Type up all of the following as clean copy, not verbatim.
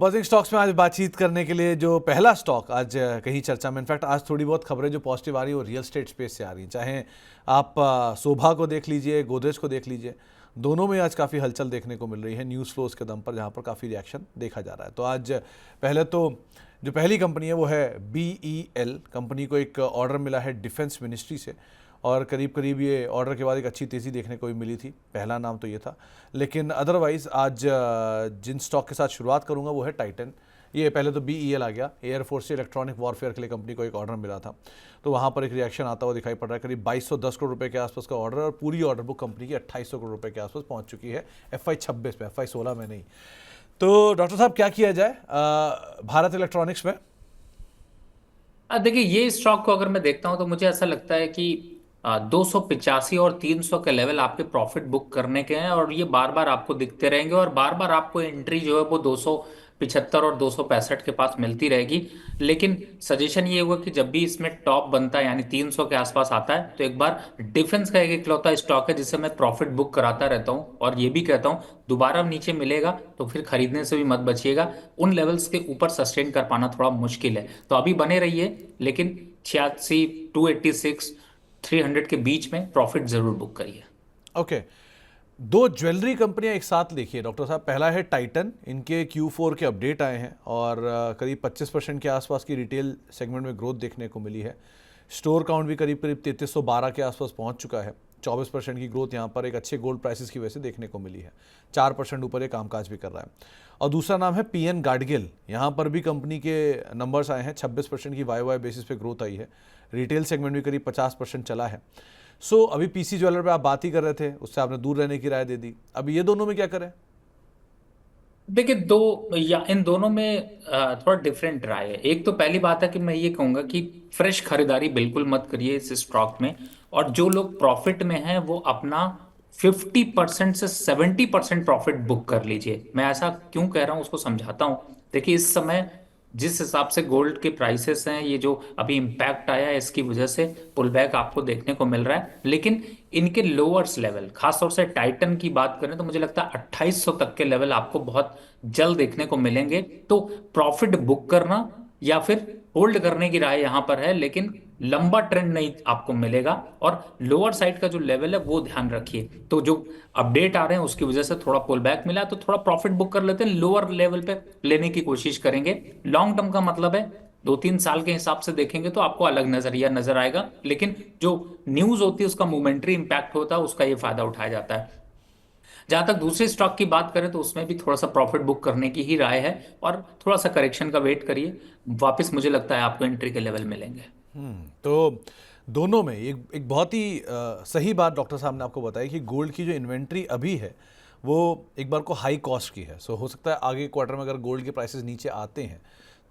Buzzing stocks में आज बातचीत करने के लिए जो पहला स्टॉक आज कहीं चर्चा में, इनफैक्ट आज थोड़ी बहुत खबरें जो पॉजिटिव आ रही है वो रियल एस्टेट स्पेस से आ रही हैं। चाहे आप शोभा को देख लीजिए, गोदरेज को देख लीजिए, दोनों में आज काफ़ी हलचल देखने को मिल रही है न्यूज़ फ्लोज के दम पर, जहाँ पर काफ़ी रिएक्शन देखा जा रहा है। तो आज पहले तो जो पहली कंपनी है वो है BEL। कंपनी को एक ऑर्डर मिला है डिफेंस मिनिस्ट्री से और करीब करीब ये ऑर्डर के बाद एक अच्छी तेज़ी देखने को भी मिली थी। पहला नाम तो ये था, लेकिन अदरवाइज़ आज जिन स्टॉक के साथ शुरुआत करूंगा वो है टाइटन। ये पहले तो BEL आ गया। एयरफोर्स से इलेक्ट्रॉनिक वॉरफेयर के लिए कंपनी को एक ऑर्डर मिला था, तो वहाँ पर एक रिएक्शन आता हुआ दिखाई पड़ रहा है। करीब 2210 करोड़ रुपए के आसपास का ऑर्डर और पूरी ऑर्डर बुक कंपनी की 2800 करोड़ रुपए के आसपास पहुँच चुकी है FY26 में, FY16 में नहीं। तो डॉक्टर साहब क्या किया जाए भारत इलेक्ट्रॉनिक्स में? देखिए, ये स्टॉक को अगर मैं देखता हूं तो मुझे ऐसा लगता है कि 285 और 300 के लेवल आपके प्रॉफिट बुक करने के हैं और ये बार बार आपको दिखते रहेंगे और बार बार आपको एंट्री जो है वो 275 और 265 के पास मिलती रहेगी। लेकिन सजेशन ये होगा कि जब भी इसमें टॉप बनता है यानी 300 के आसपास आता है तो एक बार डिफेंस का एक इकलौता स्टॉक है जिससे मैं प्रॉफिट बुक कराता रहता हूँ और ये भी कहता हूँ दोबारा नीचे मिलेगा तो फिर खरीदने से भी मत बचिएगा। उन लेवल्स के ऊपर सस्टेन कर पाना थोड़ा मुश्किल है, तो अभी बने रहिए, लेकिन 86, 286, 300 के बीच में प्रॉफिट जरूर बुक करिए। ओके, दो ज्वेलरी कंपनियां एक साथ लिखिए डॉक्टर साहब। पहला है टाइटन, इनके Q4 के अपडेट आए हैं और करीब 25% के आसपास की रिटेल सेगमेंट में ग्रोथ देखने को मिली है। स्टोर काउंट भी करीब करीब 3312 के आसपास पहुंच चुका है। 24% की ग्रोथ यहां पर एक अच्छे गोल्ड प्राइसेस की वजह से देखने को मिली है। 4% ऊपर ये कामकाज भी कर रहा है। और दूसरा नाम है PN गाडगिल। यहाँ पर भी कंपनी के नंबर्स आए हैं, 26% की YoY बेसिस पे ग्रोथ आई है। रिटेल सेगमेंट भी करीब 50% चला है। अभी PC ज्वेलर पे आप बात ही कर रहे थे, उससे आपने दूर रहने की राय दे दी। अब ये दोनों में क्या करें? देखिए, इन दोनों में थोड़ा डिफरेंट राय है। एक तो पहली बात है कि मैं ये कहूंगा कि फ्रेश खरीदारी बिल्कुल मत करिए इस स्टॉक में, और जो लोग प्रॉफिट में हैं वो अपना 50% से 70% प्रॉफिट बुक कर लीजिए। मैं ऐसा क्यों कह रहा हूं उसको समझाता हूं। देखिए, इस समय जिस हिसाब से गोल्ड के प्राइसेस हैं, ये जो अभी इम्पैक्ट आया है इसकी वजह से पुल बैक आपको देखने को मिल रहा है, लेकिन इनके लोअर्स लेवल, खासतौर से टाइटन की बात करें तो मुझे लगता है 2800 तक के लेवल आपको बहुत जल्द देखने को मिलेंगे। तो प्रॉफिट बुक करना या फिर होल्ड करने की राय यहां पर है, लेकिन लंबा ट्रेंड नहीं आपको मिलेगा और लोअर साइड का जो लेवल है वो ध्यान रखिए। तो जो अपडेट आ रहे हैं उसकी वजह से थोड़ा पुल बैक मिला तो थोड़ा प्रॉफिट बुक कर लेते हैं, लोअर लेवल पे लेने की कोशिश करेंगे। लॉन्ग टर्म का मतलब है 2-3 साल के हिसाब से देखेंगे तो आपको अलग नजरिया नजर आएगा, लेकिन जो न्यूज होती है उसका मोमेंट्री इंपैक्ट होता है, उसका ये फायदा उठाया जाता है। जहां तक दूसरे स्टॉक की बात करें तो उसमें भी थोड़ा सा प्रॉफिट बुक करने की ही राय है और थोड़ा सा करेक्शन का वेट करिए, वापस मुझे लगता है आपको एंट्री के लेवल मिलेंगे। तो दोनों में एक एक बहुत ही सही बात डॉक्टर साहब ने आपको बताई कि गोल्ड की जो इन्वेंट्री अभी है वो एक बार को हाई कॉस्ट की है। हो सकता है आगे क्वार्टर में अगर गोल्ड के प्राइसेस नीचे आते हैं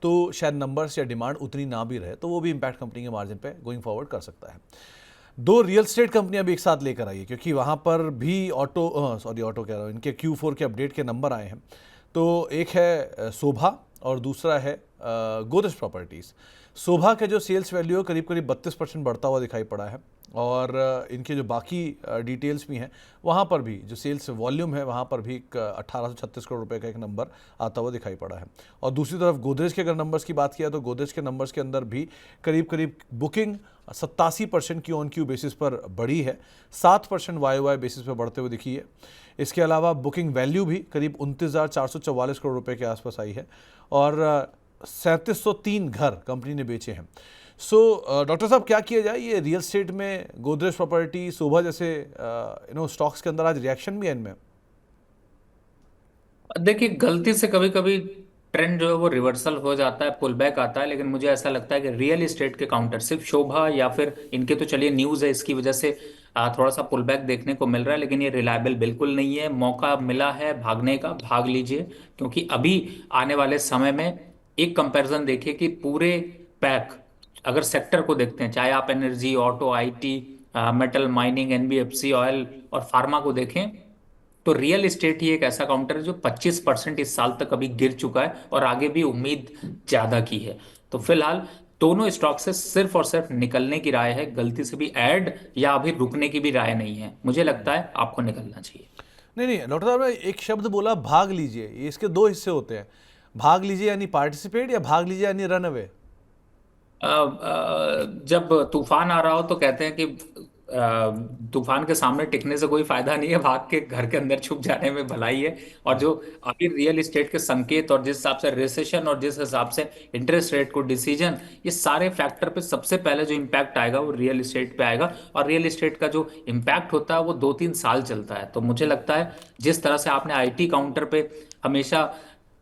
तो शायद नंबर्स या डिमांड उतनी ना भी रहे, तो वो भी इम्पैक्ट कंपनी के मार्जिन पे गोइंग फॉरवर्ड कर सकता है। दो रियल स्टेट कंपनियां भी एक साथ लेकर आई है, क्योंकि वहाँ पर भी ऑटो कह रहा हूँ, इनके Q4 के अपडेट के नंबर आए हैं। तो एक है शोभा और दूसरा है गोदरेज प्रॉपर्टीज़। शोभा के जो सेल्स वैल्यू है करीब करीब 32% बढ़ता हुआ दिखाई पड़ा है और इनके जो बाकी डिटेल्स भी हैं वहाँ पर भी जो सेल्स वॉल्यूम है वहाँ पर भी एक 1836 करोड़ रुपए का एक नंबर आता हुआ दिखाई पड़ा है। और दूसरी तरफ गोदरेज के अगर नंबर्स की बात किया तो गोदरेज के नंबर्स के अंदर भी करीब करीब बुकिंग 87% की ऑन क्यू बेसिस पर बढ़ी है, 7% YoY बेसिस पर बढ़ते हुए दिखी है। इसके अलावा बुकिंग वैल्यू भी करीब 29,444 करोड़ रुपए के आसपास आई है और 3703 घर कंपनी ने बेचे हैं। डॉक्टर साहब क्या किया जाए ये रियल एस्टेट में, गोदरेज प्रॉपर्टी, शोभा जैसे स्टॉक्स के अंदर आज रिएक्शन भी है इनमें? देखिए, गलती से कभी कभी ट्रेंड जो है वो रिवर्सल हो जाता है, पुल बैक आता है, लेकिन मुझे ऐसा लगता है कि रियल एस्टेट के काउंटर सिर्फ शोभा या फिर इनके तो चलिए न्यूज़ है इसकी वजह से थोड़ा सा पुल बैक देखने को मिल रहा है, लेकिन ये रिलायबल बिल्कुल नहीं है। मौका मिला है भागने का, भाग लीजिए, क्योंकि अभी आने वाले समय में एक कंपैरिजन देखिए कि पूरे पैक अगर सेक्टर को देखते हैं, चाहे आप energy, auto, IT, metal, mining, NBFC, oil और फार्मा को देखें, तो रियल एस्टेट ही एक ऐसा काउंटर है जो 25% इस साल तक अभी गिर चुका है और आगे भी उम्मीद ज्यादा की है। तो फिलहाल दोनों स्टॉक से सिर्फ और सिर्फ निकलने की राय है, गलती से भी ऐड या अभी रुकने की भी राय नहीं है। मुझे लगता है आपको निकलना चाहिए। नहीं नहीं डॉक्टर साहब ने एक शब्द बोला, भाग लीजिए। ये इसके दो हिस्से होते हैं। भाग लीजिए यानी पार्टिसिपेट, या भाग लीजिए यानी रन अवे? जब तूफान आ रहा हो तो कहते हैं कि तूफान के सामने टिकने से कोई फायदा नहीं है, भाग के घर के अंदर छुप जाने में भलाई है। और जो अभी रियल एस्टेट के संकेत और जिस हिसाब से रिसेशन और जिस हिसाब से इंटरेस्ट रेट को डिसीजन, ये सारे फैक्टर पे सबसे पहले जो इम्पैक्ट आएगा वो रियल एस्टेट पे आएगा। और रियल एस्टेट का जो इम्पैक्ट होता है वो 2-3 साल चलता है। तो मुझे लगता है जिस तरह से आपने आईटी काउंटर पे हमेशा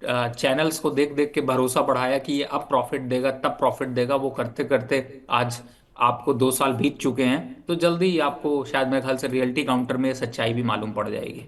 चैनल्स को देख देख के भरोसा बढ़ाया कि ये अब प्रॉफिट देगा तब प्रॉफिट देगा, वो करते करते आज आपको 2 साल बीत चुके हैं। तो जल्दी ही आपको शायद मेरे ख्याल से रियलिटी काउंटर में सच्चाई भी मालूम पड़ जाएगी।